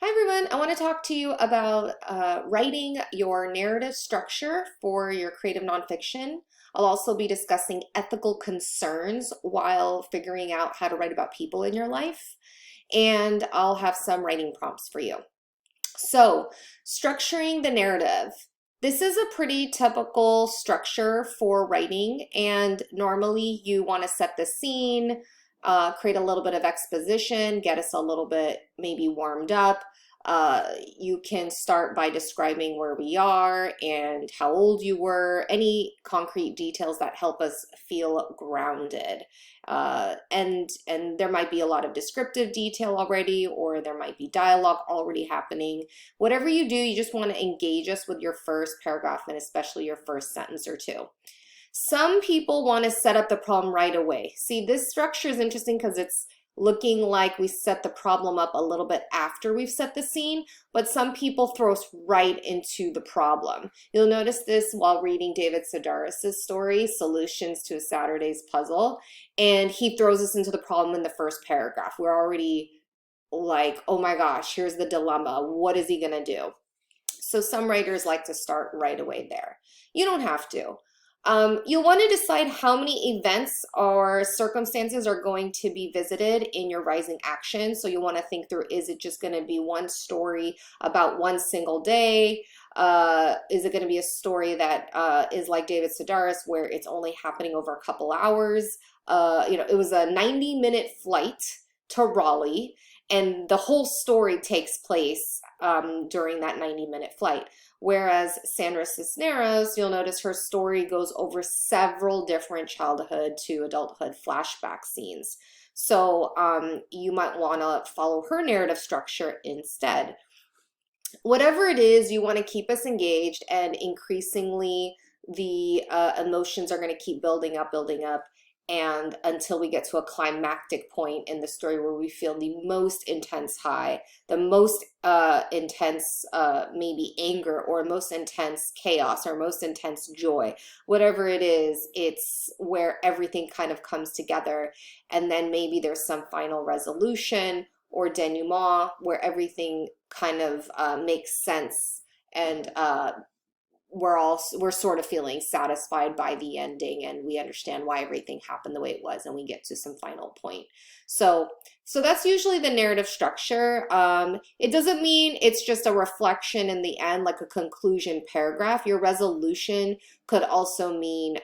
Hi everyone, I want to talk to you about writing your narrative structure for your creative nonfiction. I'll also be discussing ethical concerns while figuring out how to write about people in your life, and I'll have some writing prompts for you. So, structuring the narrative. This is a pretty typical structure for writing, and normally you want to set the scene, create a little bit of exposition, get us a little bit maybe warmed up. You can start by describing where we are and how old you were, any concrete details that help us feel grounded. And there might be a lot of descriptive detail already, or there might be dialogue already happening. Whatever you do, you just want to engage us with your first paragraph and especially your first sentence or two. Some people want to set up the problem right away. See, this structure is interesting because it's looking like we set the problem up a little bit after we've set the scene, but some people throw us right into the problem. You'll notice this while reading David Sedaris' story, Solutions to a Saturday's Puzzle, and he throws us into the problem in the first paragraph. We're already like, oh my gosh, here's the dilemma. What is he going to do? So some writers like to start right away there. You don't have to. You'll want to decide how many events or circumstances are going to be visited in your rising action. So you'll want to think through, is it just going to be one story about one single day? Is it going to be a story that is like David Sedaris, where it's only happening over a couple hours? It was a 90-minute flight to Raleigh, and the whole story takes place during that 90-minute flight. Whereas Sandra Cisneros, you'll notice her story goes over several different childhood to adulthood flashback scenes. So you might want to follow her narrative structure instead. Whatever it is, you want to keep us engaged, and increasingly the emotions are going to keep building up, and until we get to a climactic point in the story where we feel the most intense high, the most intense maybe anger, or most intense chaos, or most intense joy. Whatever it is, it's where everything kind of comes together, and then maybe there's some final resolution or denouement where everything kind of makes sense, and we're sort of feeling satisfied by the ending, and we understand why everything happened the way it was, and we get to some final point. So that's usually the narrative structure. It doesn't mean it's just a reflection in the end, like a conclusion paragraph. Your resolution could also mean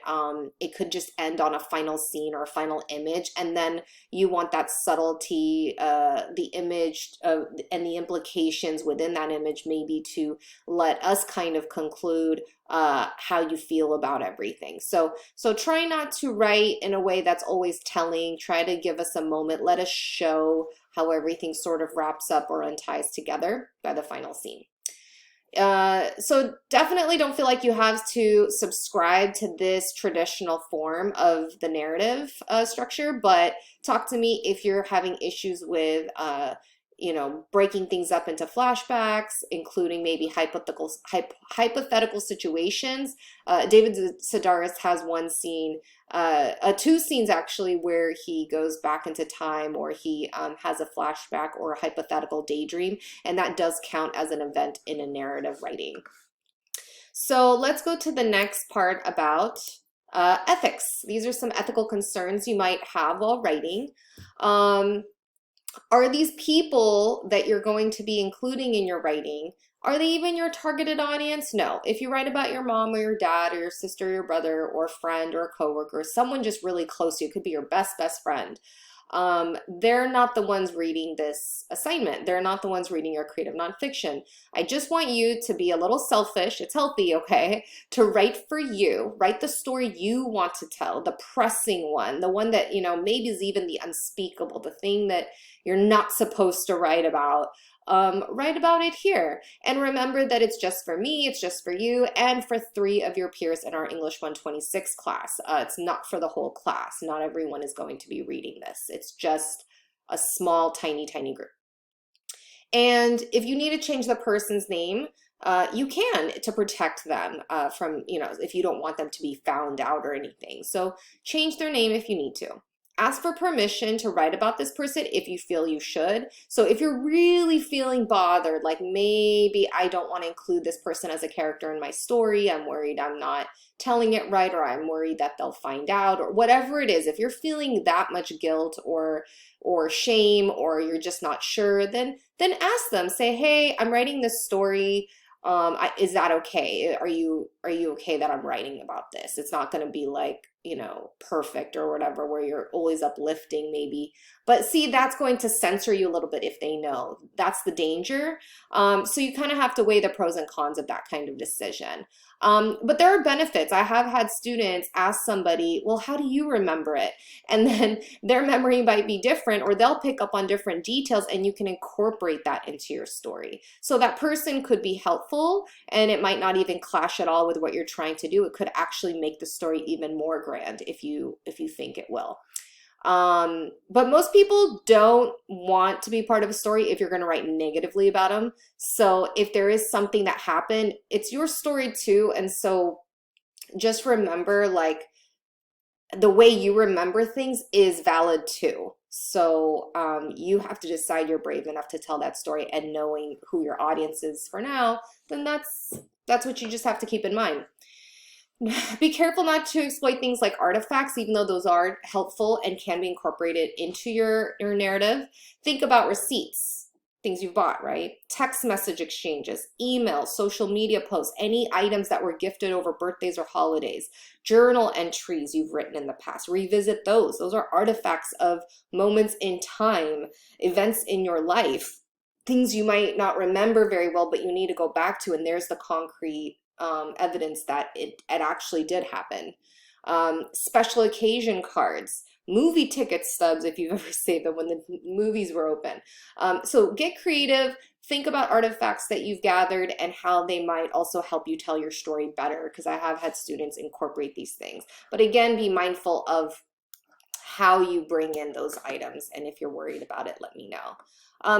it could just end on a final scene or a final image, and then you want that subtlety, the image, and the implications within that image maybe to let us kind of conclude how you feel about everything. So try not to write in a way that's always telling. Try to give us a moment. Let us show how everything sort of wraps up or unties together by the final scene. So definitely don't feel like you have to subscribe to this traditional form of the narrative structure, but talk to me if you're having issues with breaking things up into flashbacks, including maybe hypothetical situations. David Sedaris has one scene, two scenes actually, where he goes back into time, or he has a flashback or a hypothetical daydream, and that does count as an event in a narrative writing. So let's go to the next part about ethics. These are some ethical concerns you might have while writing. Are these people that you're going to be including in your writing, are they even your targeted audience? No. If you write about your mom or your dad or your sister or your brother or a friend or a coworker, someone just really close to you, could be your best friend, they're not the ones reading this assignment. They're not the ones reading your creative nonfiction. I just want you to be a little selfish. It's healthy, okay? To write for you, write the story you want to tell, the pressing one, the one that, maybe is even the unspeakable, the thing that you're not supposed to write about. Write about it here. And remember that it's just for me, it's just for you, and for 3 of your peers in our English 126 class. It's not for the whole class. Not everyone is going to be reading this. It's just a small, tiny group. And if you need to change the person's name, you can, to protect them from, if you don't want them to be found out or anything. So change their name if you need to. ask for permission to write about this person if you feel you should. So if you're really feeling bothered, like maybe I don't want to include this person as a character in my story, I'm worried I'm not telling it right, or I'm worried that they'll find out, or whatever it is, if you're feeling that much guilt or shame, or you're just not sure, then ask them, say, hey, I'm writing this story. Is that okay? Are you okay that I'm writing about this? It's not going to be like, perfect or whatever, where you're always uplifting maybe. But see, that's going to censor you a little bit if they know. That's the danger. So you kind of have to weigh the pros and cons of that kind of decision. But there are benefits. I have had students ask somebody, well, how do you remember it? And then their memory might be different, or they'll pick up on different details, and you can incorporate that into your story. So that person could be helpful, and it might not even clash at all with what you're trying to do. It could actually make the story even more grand if you think it will. But most people don't want to be part of a story if you're going to write negatively about them. So if there is something that happened, it's your story too. And so just remember, like, the way you remember things is valid too. So you have to decide you're brave enough to tell that story, and knowing who your audience is for now, then that's what you just have to keep in mind. Be careful not to exploit things like artifacts, even though those are helpful and can be incorporated into your narrative. Think about receipts, things you've bought, right? Text message exchanges, emails, social media posts, any items that were gifted over birthdays or holidays, journal entries you've written in the past. Revisit those. Those are artifacts of moments in time, events in your life, things you might not remember very well, but you need to go back to, and there's the concrete evidence that it actually did happen. Special occasion cards, movie ticket stubs if you've ever saved them when the movies were open. So get creative, think about artifacts that you've gathered and how they might also help you tell your story better, because I have had students incorporate these things. But again, be mindful of how you bring in those items, and if you're worried about it, let me know.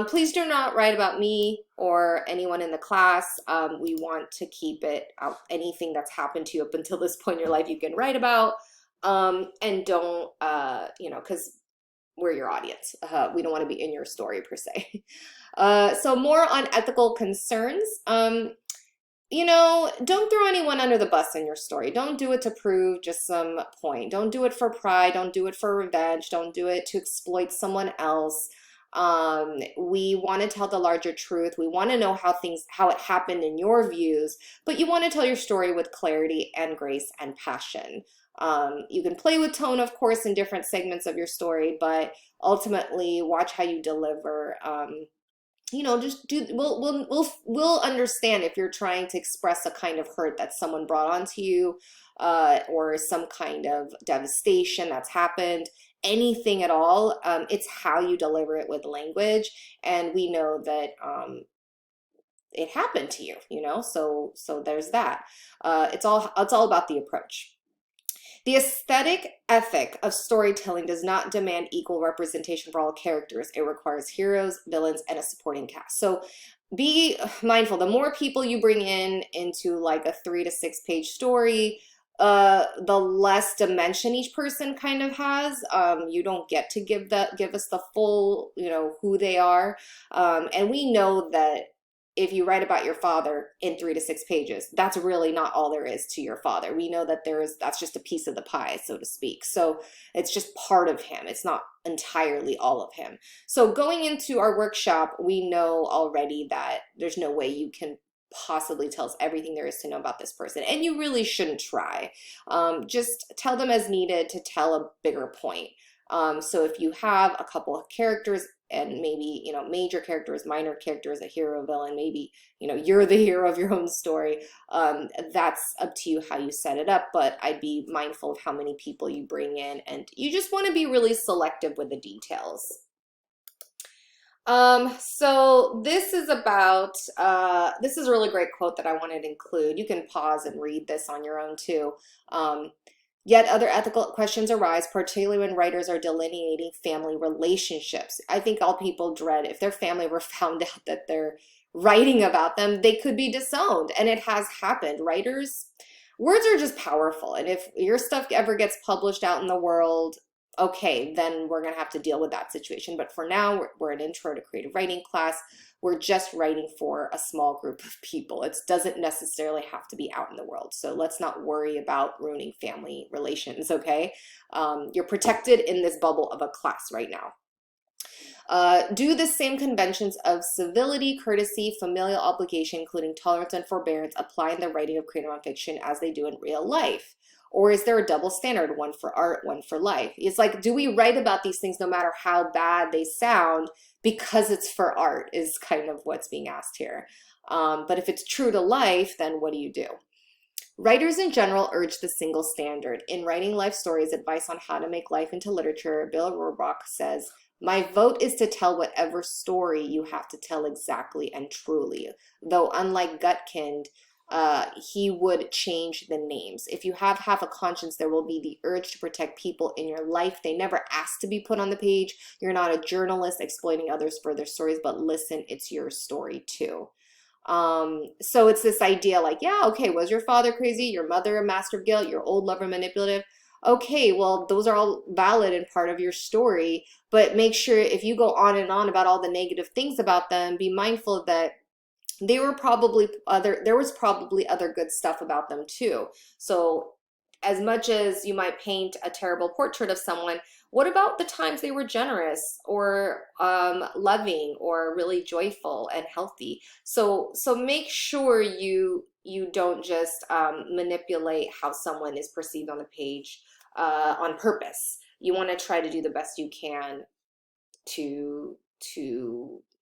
Please do not write about me or anyone in the class. We want to keep it out. Anything that's happened to you up until this point in your life, you can write about. And don't, because we're your audience. We don't want to be in your story per se. So more on ethical concerns. Don't throw anyone under the bus in your story. Don't do it to prove just some point. Don't do it for pride. Don't do it for revenge. Don't do it to exploit someone else. We want to tell the larger truth. We want to know how it happened in your views, but you want to tell your story with clarity and grace and passion. You can play with tone, of course, in different segments of your story, but ultimately watch how you deliver. We'll understand if you're trying to express a kind of hurt that someone brought onto you, or some kind of devastation that's happened. Anything at all, it's how you deliver it with language, and we know that it happened to you, so there's that. It's all about the approach. The aesthetic ethic of storytelling does not demand equal representation for all characters. It requires heroes, villains, and a supporting cast. So be mindful. The more people you bring into like a 3 to 6 page story, the less dimension each person kind of has. You don't get to give us the full, who they are. And we know that if you write about your father in 3 to 6 pages, that's really not all there is to your father. We know that that's just a piece of the pie, so to speak. So it's just part of him. It's not entirely all of him. So going into our workshop, we know already that there's no way you can possibly tell us everything there is to know about this person, and you really shouldn't try. Just tell them as needed to tell a bigger point. So if you have a couple of characters, and maybe major characters, minor characters, a hero, villain, maybe you're the hero of your own story, that's up to you how you set it up. But I'd be mindful of how many people you bring in, and you just want to be really selective with the details. So this is about, this is a really great quote that I wanted to include. You can pause and read this on your own too. Yet other ethical questions arise, particularly when writers are delineating family relationships. I think all people dread if their family were found out that they're writing about them, they could be disowned, and it has happened. Words are just powerful, and if your stuff ever gets published out in the world, okay, then we're going to have to deal with that situation. But for now, we're an intro to creative writing class. We're just writing for a small group of people. It doesn't necessarily have to be out in the world. So let's not worry about ruining family relations, okay? You're protected in this bubble of a class right now. Do the same conventions of civility, courtesy, familial obligation, including tolerance and forbearance, apply in the writing of creative nonfiction as they do in real life? Or is there a double standard, one for art, one for life? It's like, do we write about these things no matter how bad they sound because it's for art is kind of what's being asked here. But if it's true to life, then what do you do? Writers in general urge the single standard. In writing life stories, advice on how to make life into literature, Bill Rohrbach says, my vote is to tell whatever story you have to tell exactly and truly. Though unlike Gutkind, he would change the names. If you have half a conscience, there will be the urge to protect people in your life. They never asked to be put on the page. You're not a journalist exploiting others for their stories, but listen, it's your story too. So it's this idea like, yeah, okay, was your father crazy? Your mother a master of guilt? Your old lover manipulative? Okay, well, those are all valid and part of your story, but make sure if you go on and on about all the negative things about them, be mindful that there was probably other good stuff about them too. So as much as you might paint a terrible portrait of someone, what about the times they were generous or loving or really joyful and healthy? So make sure you don't just manipulate how someone is perceived on the page on purpose. You want to try to do the best you can to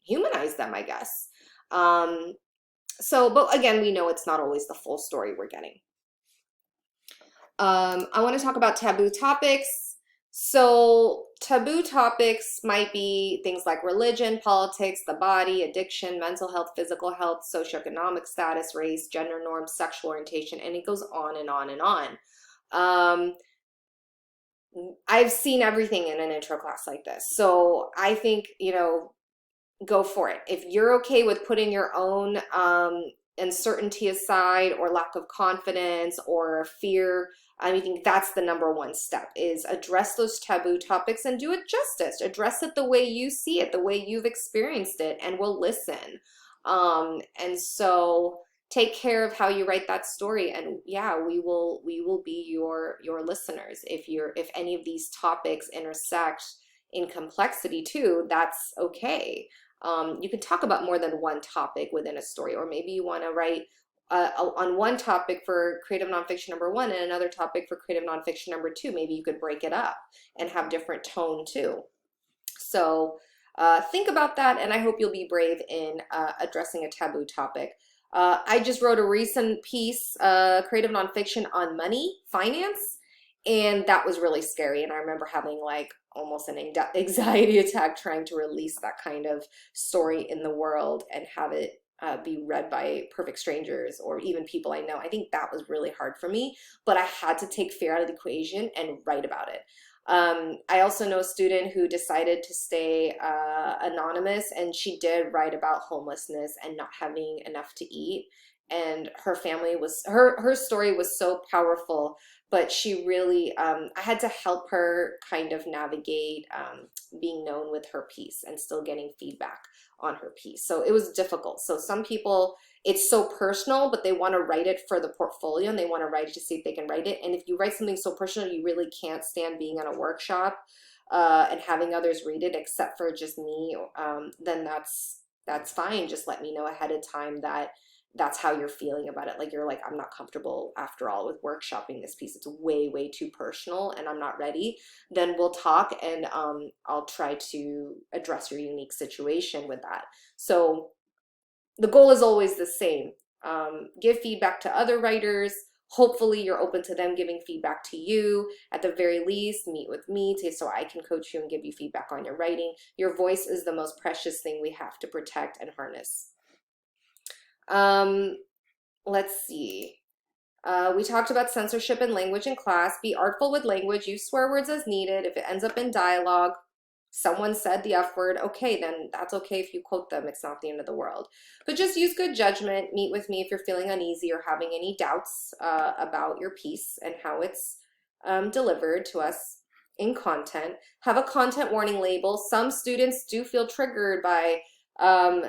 humanize them, I guess. But again, we know it's not always the full story we're getting. I want to talk about taboo topics. So taboo topics might be things like religion, politics, the body, addiction, mental health, physical health, socioeconomic status, race, gender norms, sexual orientation, and it goes on and on and on. I've seen everything in an intro class like this. So I think, go for it. If you're okay with putting your own uncertainty aside or lack of confidence or fear, I think that's the number one step is address those taboo topics and do it justice. Address it the way you see it, the way you've experienced it, and we'll listen. And so take care of how you write that story, and yeah, we will be your listeners. If any of these topics intersect in complexity too, that's okay. You can talk about more than one topic within a story, or maybe you want to write on one topic for creative nonfiction number one and another topic for creative nonfiction number two. Maybe you could break it up and have different tone too. So think about that, and I hope you'll be brave in addressing a taboo topic. I just wrote a recent piece, creative nonfiction on money, finance, and that was really scary. And I remember having like almost an anxiety attack trying to release that kind of story in the world and have it be read by perfect strangers or even people I know. I think that was really hard for me, but I had to take fear out of the equation and write about it. I also know a student who decided to stay anonymous, and she did write about homelessness and not having enough to eat. And her family was, her story was so powerful, but she really, I had to help her kind of navigate being known with her piece and still getting feedback on her piece. So it was difficult. So some people, it's so personal, but they want to write it for the portfolio and they want to write it to see if they can write it. And if you write something so personal, you really can't stand being on a workshop and having others read it except for just me, then that's fine. Just let me know ahead of time that that's how you're feeling about it. Like you're like, I'm not comfortable after all with workshopping this piece. It's way, way too personal and I'm not ready. Then we'll talk and I'll try to address your unique situation with that. So the goal is always the same. Give feedback to other writers. Hopefully you're open to them giving feedback to you. At the very least, meet with me so I can coach you and give you feedback on your writing. Your voice is the most precious thing we have to protect and harness. Let's see. We talked about censorship and language in class. Be artful with language. Use swear words as needed. If it ends up in dialogue, someone said the F word, okay, then that's okay if you quote them. It's not the end of the world. But just use good judgment. Meet with me if you're feeling uneasy or having any doubts about your piece and how it's delivered to us. in content, have a content warning label. Some students do feel triggered by um,